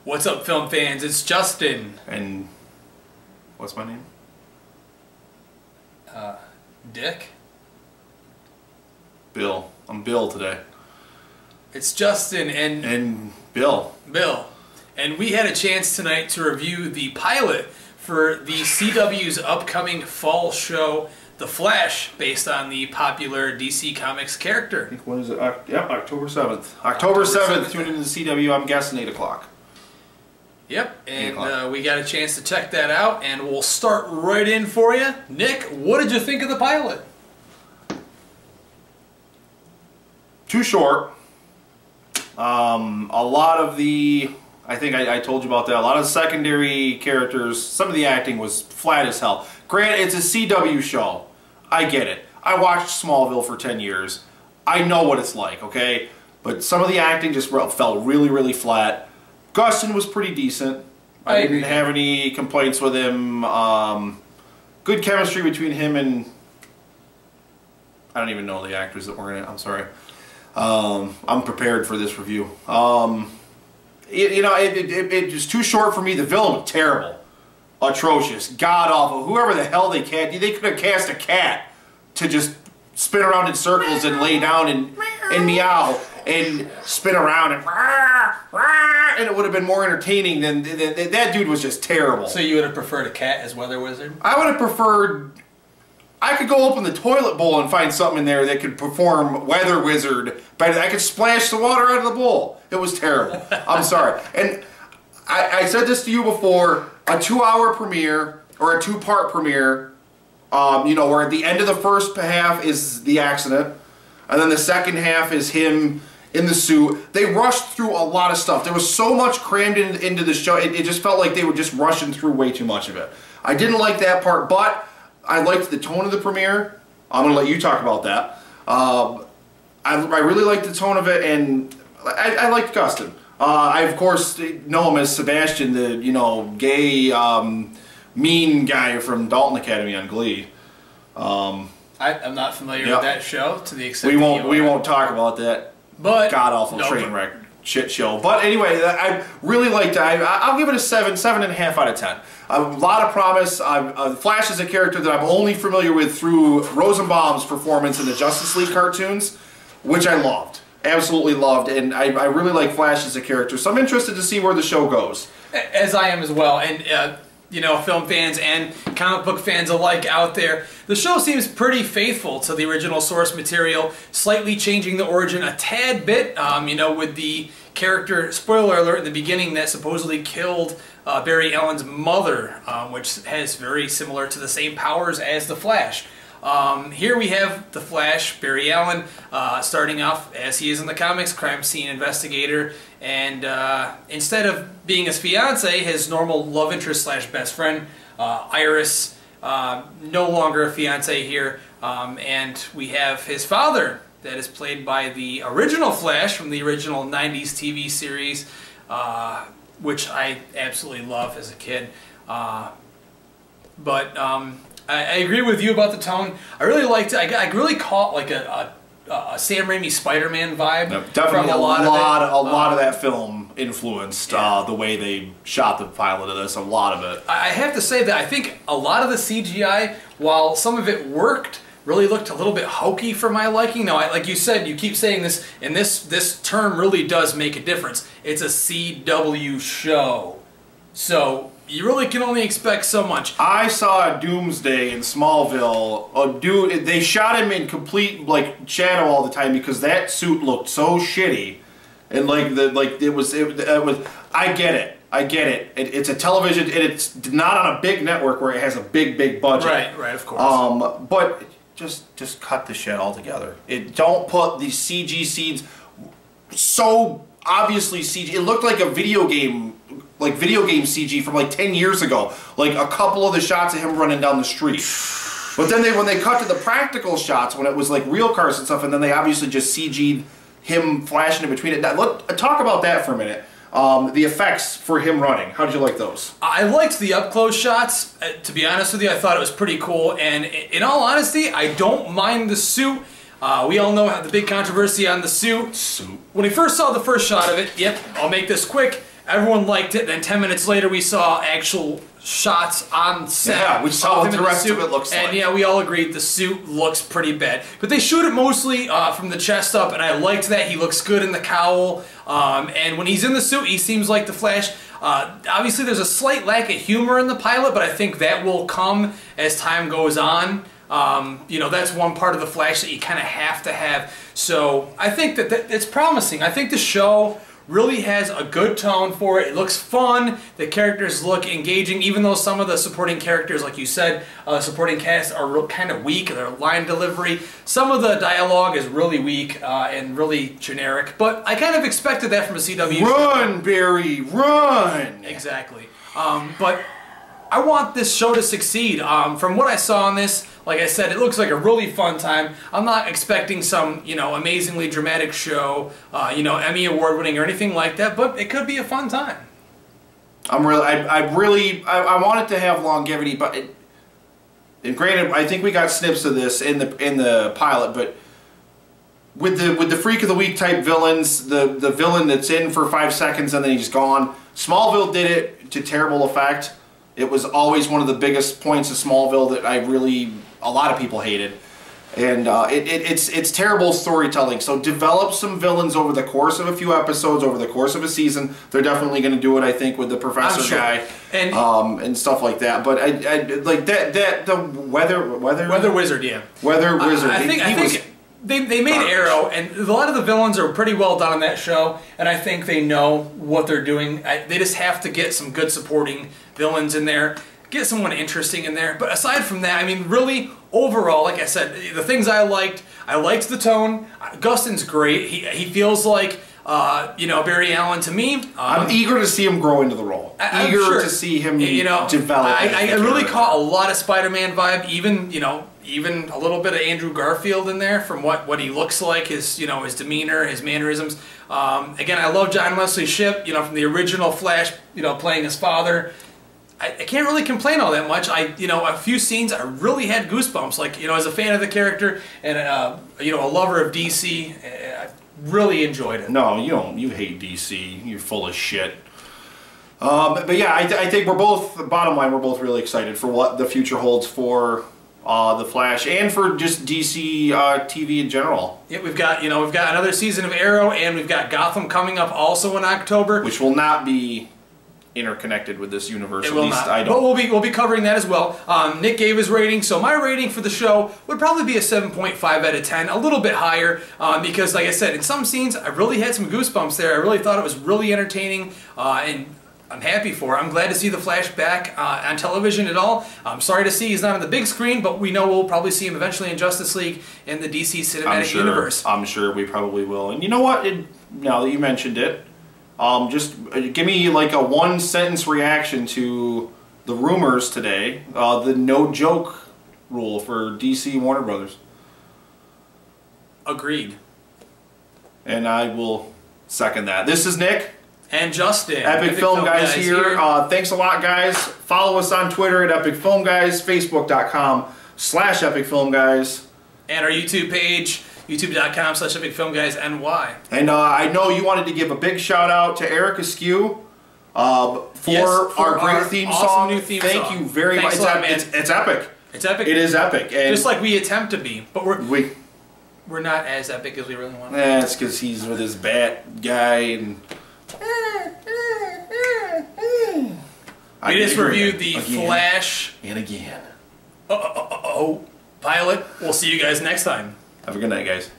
What's up, film fans? It's Justin. And what's my name? Dick? Bill. I'm Bill today. It's Justin And Bill. Bill. And we had a chance tonight to review the pilot for the CW's upcoming fall show, The Flash, based on the popular DC Comics character. When is it? Yep, October 7th. October 7th, tune into the CW, I'm guessing 8 o'clock. Yep, and we got a chance to check that out, and we'll start right in for you. Nick, what did you think of the pilot? Too short. A lot of the, I think I told you about that, a lot of the secondary characters, some of the acting was flat as hell. Granted, it's a CW show. I get it. I watched Smallville for 10 years. I know what it's like, okay? But some of the acting just felt really, really flat. Gustin was pretty decent. I didn't have any complaints with him. Good chemistry between him and... I don't even know the actors that were in it. I'm sorry. I'm prepared for this review. It was too short for me. The villain was terrible. Atrocious. God-awful. Whoever the hell they could have cast a cat to just spin around in circles and lay down and meow and spin around and it would have been more entertaining than that dude was just terrible. So you would have preferred a cat as Weather Wizard? I would have preferred... I could go open the toilet bowl and find something in there that could perform Weather Wizard better. I could splash the water out of the bowl. It was terrible. I'm sorry. And I said this to you before, a 2-hour premiere or a 2-part premiere, where at the end of the first half is the accident, and then the second half is him in the suit. They rushed through a lot of stuff. There was so much crammed into the show, it just felt like they were just rushing through way too much of it. I didn't like that part, but I liked the tone of the premiere. I'm going to let you talk about that. I really liked the tone of it, and I liked Gustin. I, of course, know him as Sebastian, the, gay, mean guy from Dalton Academy on Glee. I'm not familiar with that show, to the extent we won't talk about that god-awful train wreck shit show. But anyway, I really liked it. I'll give it a 7.5 out of 10. A lot of promise. Flash is a character that I'm only familiar with through Rosenbaum's performance in the Justice League cartoons, which I loved. Absolutely loved. And I really like Flash as a character. So I'm interested to see where the show goes. As I am as well. And, film fans and comic book fans alike out there, the show seems pretty faithful to the original source material, slightly changing the origin a tad bit, with the character, spoiler alert, in the beginning that supposedly killed Barry Allen's mother, which has very similar to the same powers as the Flash. Here we have the Flash, Barry Allen, starting off as he is in the comics, crime scene investigator, and instead of being his fiance, his normal love interest slash best friend, Iris, no longer a fiance here, and we have his father, that is played by the original Flash from the original 90s TV series, which I absolutely love as a kid. I agree with you about the tone. I really liked it. I really caught like a Sam Raimi Spider-Man vibe. No, definitely from a lot of that film influenced the way they shot the pilot of this. A lot of it. I have to say that I think a lot of the CGI, while some of it worked, really looked a little bit hokey for my liking. Now, like you said, you keep saying this, and this term really does make a difference. It's a CW show, so you really can only expect so much. I saw Doomsday in Smallville. Dude, they shot him in complete shadow all the time because that suit looked so shitty, and it was. I get it. I get it. It's a television, and it's not on a big network where it has a big budget. Right, of course. But just cut the shit altogether. Don't put these CG scenes so obviously CG. It looked like a video game CG from 10 years ago. Like a couple of the shots of him running down the street. But then when they cut to the practical shots, when it was like real cars and stuff, and then they obviously just CG'd him flashing in between it. Now, talk about that for a minute. The effects for him running, how did you like those? I liked the up-close shots. To be honest with you, I thought it was pretty cool. And in all honesty, I don't mind the suit. We all know the big controversy on the suit. When we first saw the first shot of it, yep, I'll make this quick. everyone liked it. Then 10 minutes later, we saw actual shots on set. Yeah, we saw what him the in rest suit, of it looks like. And yeah, we all agreed the suit looks pretty bad. But they shoot it mostly from the chest up, and I liked that. He looks good in the cowl. And when he's in the suit, he seems like the Flash. Obviously, there's a slight lack of humor in the pilot, but I think that will come as time goes on. You know, that's one part of the Flash that you kind of have to have. So I think that it's promising. I think the show really has a good tone for it. It looks fun. The characters look engaging, even though some of the supporting characters, like you said, supporting cast are kind of weak. Their line delivery, some of the dialogue is really weak and really generic. But I kind of expected that from a CW Run, show. Barry, run! Exactly. But I want this show to succeed. From what I saw on this, like I said, it looks like a really fun time. I'm not expecting some, you know, amazingly dramatic show, you know, Emmy Award winning or anything like that, but it could be a fun time. I want it to have longevity, but and granted, I think we got snips of this in the pilot, but with the Freak of the Week type villains, the villain that's in for 5 seconds and then he's gone. Smallville did it to terrible effect. It was always one of the biggest points of Smallville that a lot of people hated. And it's terrible storytelling. So develop some villains over the course of a few episodes, over the course of a season. They're definitely going to do it, I think, with the Professor guy and stuff like that. But I like that the Weather Wizard, yeah. Weather Wizard. I think they made Arrow, and a lot of the villains are pretty well done on that show, and I think they know what they're doing. They just have to get some good supporting villains in there, get someone interesting in there. But aside from that, I mean, really, overall, like I said, the things I liked the tone. Gustin's great. He feels like, you know, Barry Allen to me. I'm eager to see him grow into the role. I'm sure. To see him, you know, develop. I really caught a lot of Spider-Man vibe, even a little bit of Andrew Garfield in there from what he looks like, his demeanor, his mannerisms. Again, I love John Wesley Shipp, you know, from the original Flash, you know, playing his father. I can't really complain all that much. A few scenes I really had goosebumps. Like, you know, as a fan of the character and you know, a lover of DC, I really enjoyed it. No, you don't. You hate DC. You're full of shit. But yeah, I think we're both. Bottom line, we're both really excited for what the future holds for the Flash and for just DC TV in general. Yeah, we've got another season of Arrow, and we've got Gotham coming up also in October, which will not be interconnected with this universe. It will not. But we'll be covering that as well. Nick gave his rating, so my rating for the show would probably be a 7.5 out of 10, a little bit higher, because, like I said, in some scenes I really had some goosebumps there. I really thought it was really entertaining, and I'm happy for it. I'm glad to see the Flash back on television at all. I'm sorry to see he's not on the big screen, but we know we'll probably see him eventually in Justice League in the DC Cinematic Universe. I'm sure we probably will. And you know what? Now that you mentioned it, just give me like a one-sentence reaction to the rumors today, the no-joke rule for DC Warner Brothers. Agreed. And I will second that. This is Nick. And Justin. Epic Film Guys here. Thanks a lot, guys. Follow us on Twitter at Epic Film Guys, Facebook.com/Epic Film Guys. And our YouTube page, YouTube.com/Epic Film Guys NY. And I know you wanted to give a big shout out to Eric Askew for our great theme awesome song. New theme Thank song. you very much. Thanks a lot, man. It's epic. It's epic. It is epic. And just like we attempt to be, but we're not as epic as we really want. It's because he's with his bat guy and. We just reviewed the Flash and again. pilot. We'll see you guys next time. Have a good night, guys.